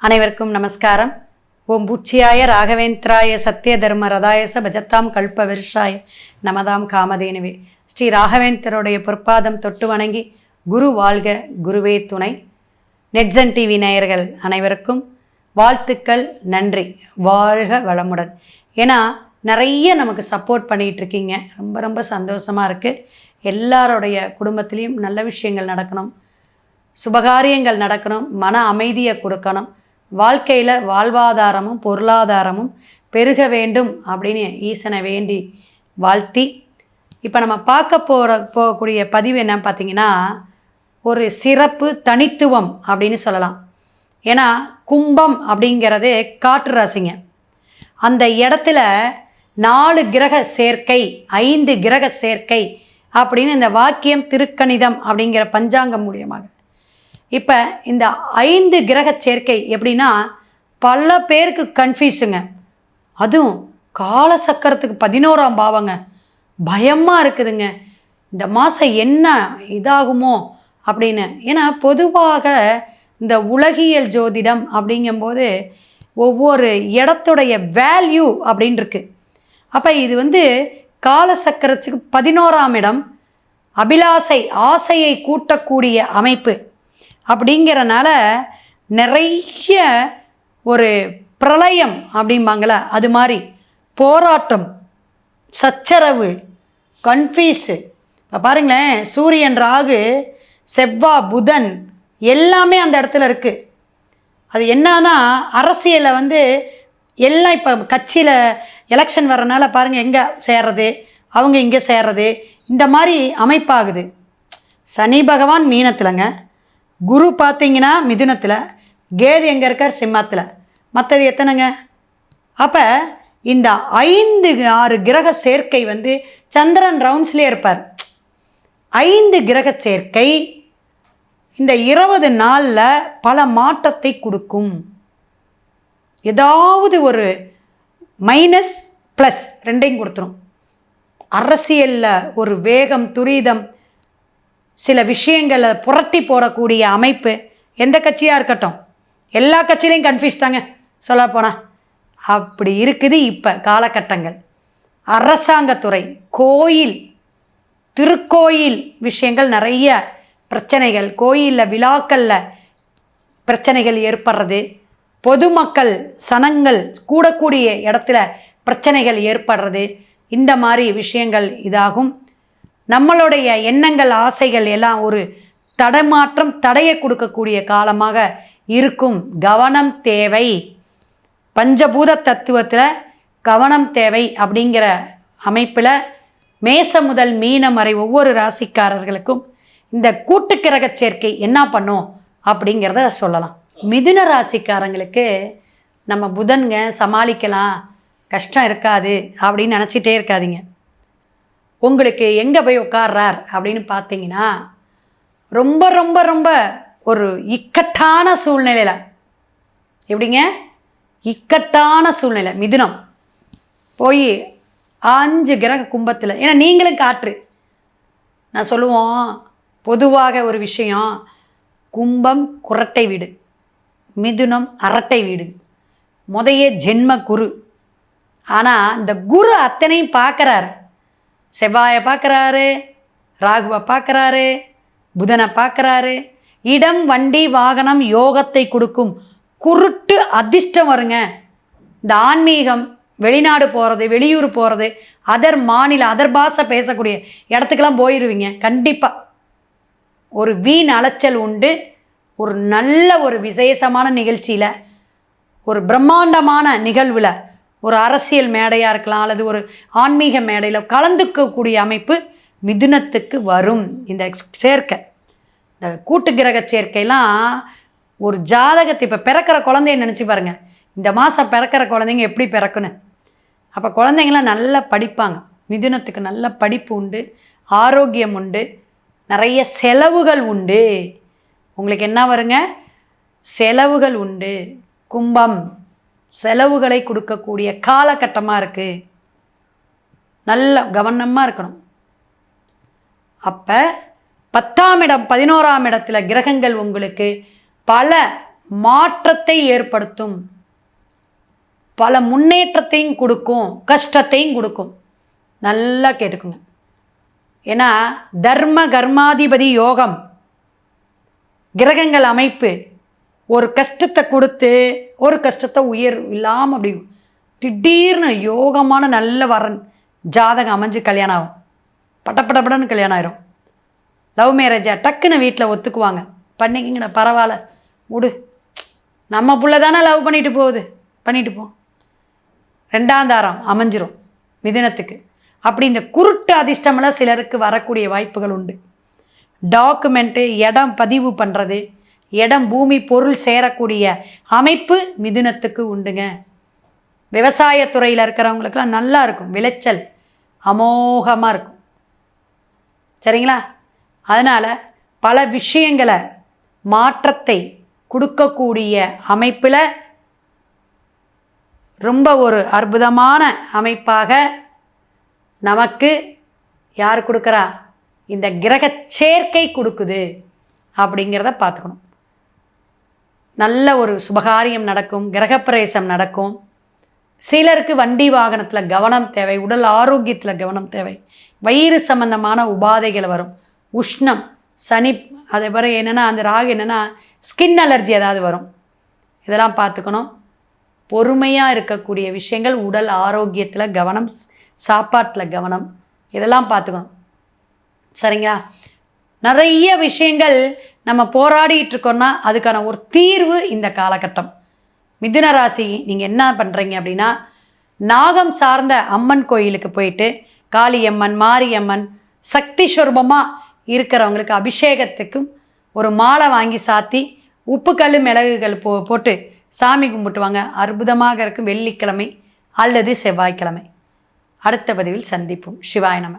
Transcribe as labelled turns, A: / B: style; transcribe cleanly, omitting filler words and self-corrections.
A: அனைவருக்கும் நமஸ்காரம். ஓம் பூச்சியாய ராகவேந்திராய சத்ய தர்ம ரதாயச பஜத்தாம் கல்ப விருஷாய நமதாம் காமதேனுவே. ஸ்ரீ ராகவேந்தருடைய பொற்பாதம் தொட்டு வணங்கி குரு வாழ்க குருவே துணை. நெட்சன் டிவி நேயர்கள் அனைவருக்கும் வாழ்த்துக்கள், நன்றி. வாழ்க வளமுடன். ஏன்னா நிறைய நமக்கு சப்போர்ட் பண்ணிகிட்டு இருக்கீங்க. ரொம்ப ரொம்ப சந்தோஷமாக இருக்குது. எல்லாருடைய குடும்பத்துலேயும் நல்ல விஷயங்கள் நடக்கணும், சுபகாரியங்கள் நடக்கணும், மன அமைதியை கொடுக்கணும், வாழ்க்கையில் வாழ்வாதாரமும் பொருளாதாரமும் பெருக வேண்டும் அப்படின்னு ஈசனை வேண்டி வாழ்த்தி, இப்போ நம்ம போகக்கூடிய பதிவு என்ன பார்த்திங்கன்னா, ஒரு சிறப்பு தனித்துவம் அப்படின்னு சொல்லலாம். ஏன்னா கும்பம் அப்படிங்கிறது காற்று ராசிங்க. அந்த இடத்துல 4 கிரக சேர்க்கை, 5 கிரக சேர்க்கை அப்படின்னு இந்த வாக்கியம் திருக்கணிதம் அப்படிங்கிற பஞ்சாங்கம் மூலியமாக. இப்போ இந்த 5 கிரக சேர்க்கை எப்படின்னா பல பேருக்கு கன்ஃபியூஸுங்க. அதுவும் காலசக்கரத்துக்கு 11ஆம் பாவங்க. பயமாக இருக்குதுங்க, இந்த மாதம் என்ன இதாகுமோ அப்படின்னு. ஏன்னா பொதுவாக இந்த உலகியல் ஜோதிடம் அப்படிங்கும்போது ஒவ்வொரு இடத்துடைய வேல்யூ அப்படின்னு இருக்குது. அப்போ இது காலசக்கரத்துக்கு 11ஆம் இடம், அபிலாசை ஆசையை கூட்டக்கூடிய அமைப்பு. அப்படிங்கிறனால நிறைய ஒரு பிரளயம் அப்படிம்பாங்கள, அது மாதிரி போராட்டம், சச்சரவு, கன்ஃபியூஸு. இப்போ பாருங்களேன், சூரியன், ராகு, செவ்வாய், புதன் எல்லாமே அந்த இடத்துல இருக்குது. அது என்னன்னா அரசியலில் எல்லாம் இப்போ கட்சியில் எலெக்ஷன் வர்றதுனால பாருங்கள், எங்கே சேர்றது, அவங்க இங்கே சேர்றது, இந்த மாதிரி அமைப்பாகுது. சனி பகவான் மீனத்தில்ங்க, குரு பார்த்திங்கன்னா மிதுனத்தில், கேது எங்கே இருக்கார் சிம்மத்தில், மற்றது எத்தனைங்க? அப்போ இந்த 5-6 கிரக சேர்க்கை சந்திரன் ரவுண்ட்ஸ்லேயே இருப்பார். 5 கிரக சேர்க்கை இந்த 20 நாளில் பல மாற்றத்தை கொடுக்கும். ஏதாவது ஒரு மைனஸ் ப்ளஸ் ரெண்டையும் கொடுத்துரும். அரசியலில் ஒரு வேகம், துரிதம், சில விஷயங்களை புரட்டி போடக்கூடிய அமைப்பு. எந்த கட்சியாக இருக்கட்டும், எல்லா கட்சியிலையும் கன்ஃபியூஸ் தாங்க சொல்லப்போனால். அப்படி இருக்குது இப்போ காலகட்டங்கள். அரசாங்கத்துறை, கோயில், திருக்கோயில் விஷயங்கள் நிறைய பிரச்சனைகள், கோயிலில் விழாக்களில் பிரச்சனைகள் ஏற்படுறது, பொதுமக்கள் சனங்கள் கூடக்கூடிய இடத்துல பிரச்சனைகள் ஏற்படுறது, இந்த மாதிரி விஷயங்கள் இதாகும். நம்மளுடைய எண்ணங்கள், ஆசைகள் எல்லாம் ஒரு தடமாற்றம், தடையை கொடுக்கக்கூடிய காலமாக இருக்கும். கவனம் தேவை. பஞ்சபூத தத்துவத்தில் கவனம் தேவை அப்படிங்கிற அமைப்பில் மேசம் முதல் மீனம் வரை ஒவ்வொரு ராசிக்காரர்களுக்கும் இந்த கூட்டு கிரக சேர்க்கை என்ன பண்ணும் அப்படிங்கிறத சொல்லலாம். மிதுன ராசிக்காரங்களுக்கு நம்ம புதன்க சமாளிக்கலாம், கஷ்டம் இருக்காது அப்படின்னு நினச்சிட்டே இருக்காதீங்க. உங்களுக்கு எங்கே போய் உட்கார்றார் அப்படின்னு பார்த்தீங்கன்னா, ரொம்ப ரொம்ப ரொம்ப ஒரு இக்கட்டான சூழ்நிலையில். எப்படிங்க? இக்கட்டான சூழ்நிலை. மிதுனம் போய் 5 கிரக கும்பத்தில். ஏன்னா நீங்களும் காற்று. நான் சொல்லுவோம் பொதுவாக ஒரு விஷயம், கும்பம் குரட்டை வீடு, மிதுனம் அரட்டை வீடு, முதைய ஜென்ம குரு. ஆனால் இந்த குரு அத்தனையும் பார்க்குறாரு. செவ்வாயை பார்க்குறாரு, ராகுவை பார்க்குறாரு, புதனை பார்க்குறாரு. இடம், வண்டி, வாகனம் யோகத்தை கொடுக்கும். குருட்டு அதிர்ஷ்டம் வருங்க. இந்த ஆன்மீகம், வெளிநாடு போகிறது, வெளியூர் போகிறது, அதர் மாநில, அதர் பாஷை பேசக்கூடிய இடத்துக்கெல்லாம் போயிடுவீங்க கண்டிப்பாக. ஒரு வீண் அலைச்சல் உண்டு. ஒரு நல்ல ஒரு விசேஷமான நிகழ்ச்சியில், ஒரு பிரம்மாண்டமான நிகழ்வில், ஒரு அரசியல் மேடையாக இருக்கலாம் அல்லது ஒரு ஆன்மீக மேடையில் கலந்துக்கக்கூடிய அமைப்பு மிதுனத்துக்கு வரும். இந்த சேர்க்கை, இந்த கூட்டு கிரக சேர்க்கைலாம் ஒரு ஜாதகத்தை, இப்போ பிறக்கிற குழந்தைய நினச்சி பாருங்கள். இந்த மாதம் பிறக்கிற குழந்தைங்க எப்படி பிறக்கணும். அப்போ குழந்தைங்களாம் நல்லா படிப்பாங்க. மிதுனத்துக்கு நல்ல படிப்பு உண்டு, ஆரோக்கியம் உண்டு, நிறைய செலவுகள் உண்டு. உங்களுக்கு என்ன வருங்க? செலவுகள் உண்டு. கும்பம் செலவுகளை கொடுக்கக்கூடிய காலகட்டமாக இருக்குது. நல்ல கவனமாக இருக்கணும். அப்போ 10ஆம் இடம், 11ஆம் இடத்துல கிரகங்கள் உங்களுக்கு பல மாற்றத்தை ஏற்படுத்தும், பல முன்னேற்றத்தையும் கொடுக்கும், கஷ்டத்தையும் கொடுக்கும். நல்லா கேட்டுக்குங்க. ஏன்னா தர்ம கர்மாதிபதி யோகம் கிரகங்கள் அமைப்பு ஒரு கஷ்டத்தை கொடுத்து ஒரு கஷ்டத்தை உயர் இல்லாமல் அப்படி திடீர்னு யோகமான நல்ல வரன் ஜாதகம் அமைஞ்சு கல்யாணம் ஆகும். பட்டப்படப்படன்னு கல்யாணம் ஆயிரும். லவ் மேரேஜா டக்குன்னு வீட்டில் ஒத்துக்குவாங்க. பண்ணிக்கிங்கடா பரவாயில்ல விடு, நம்ம புள்ள தானே லவ் பண்ணிட்டு போகுது, பண்ணிட்டு போ. 2ஆம் தாரம் அமைஞ்சிரும் மிதுனத்துக்கு. அப்படி இந்த குருட்டு அதிர்ஷ்டமெல்லாம் சிலருக்கு வரக்கூடிய வாய்ப்புகள் உண்டு. டாக்குமெண்ட்டு இடம் பதிவு பண்ணுறது, இடம் பூமி பொருள் சேரக்கூடிய அமைப்பு மிதுனத்துக்கு உண்டுங்க. விவசாயத்துறையில் இருக்கிறவங்களுக்கெல்லாம் நல்லா இருக்கும், விளைச்சல் அமோகமாக இருக்கும். சரிங்களா? அதனால் பல விஷயங்களை மாற்றத்தை கொடுக்கக்கூடிய அமைப்பில் ரொம்ப ஒரு அற்புதமான அமைப்பாக நமக்கு யார் கொடுக்குறா? இந்த கிரக சேர்க்கை கொடுக்குது அப்படிங்கிறத பார்த்துக்கணும். நல்ல ஒரு சுபகாரியம் நடக்கும், கிரகப்பிரவேசம் நடக்கும். சிலருக்கு வண்டி வாகனத்தில் கவனம் தேவை, உடல் ஆரோக்கியத்தில் கவனம் தேவை, வயிறு சம்பந்தமான உபாதைகள் வரும், உஷ்ணம், சனி, அதே பிறகு என்னென்னா அந்த ராகு என்னென்னா ஸ்கின் அலர்ஜி ஏதாவது வரும். இதெல்லாம் பார்த்துக்கணும். பொறுமையாக இருக்கக்கூடிய விஷயங்கள், உடல் ஆரோக்கியத்தில் கவனம், சாப்பாட்டில் கவனம், இதெல்லாம் பார்த்துக்கணும். சரிங்களா? நிறைய விஷயங்கள் நம்ம போராடிட்டு இருக்கோம்னா அதுக்கான ஒரு தீர்வு இந்த காலகட்டம். மிதுன ராசி நீங்கள் என்ன பண்ணுறீங்க அப்படின்னா, நாகம் சார்ந்த அம்மன் கோயிலுக்கு போயிட்டு காளியம்மன், மாரியம்மன், சக்தி சொரூபமாக இருக்கிறவங்களுக்கு அபிஷேகத்துக்கும் ஒரு மாலை வாங்கி சாத்தி உப்புக்கல் மிளகுகள் போட்டு சாமி கும்பிட்டுவாங்க. அற்புதமாக இருக்கும். வெள்ளிக்கிழமை அல்லது செவ்வாய்க்கிழமை. அடுத்த பதிவில் சந்திப்போம். சிவாய நம.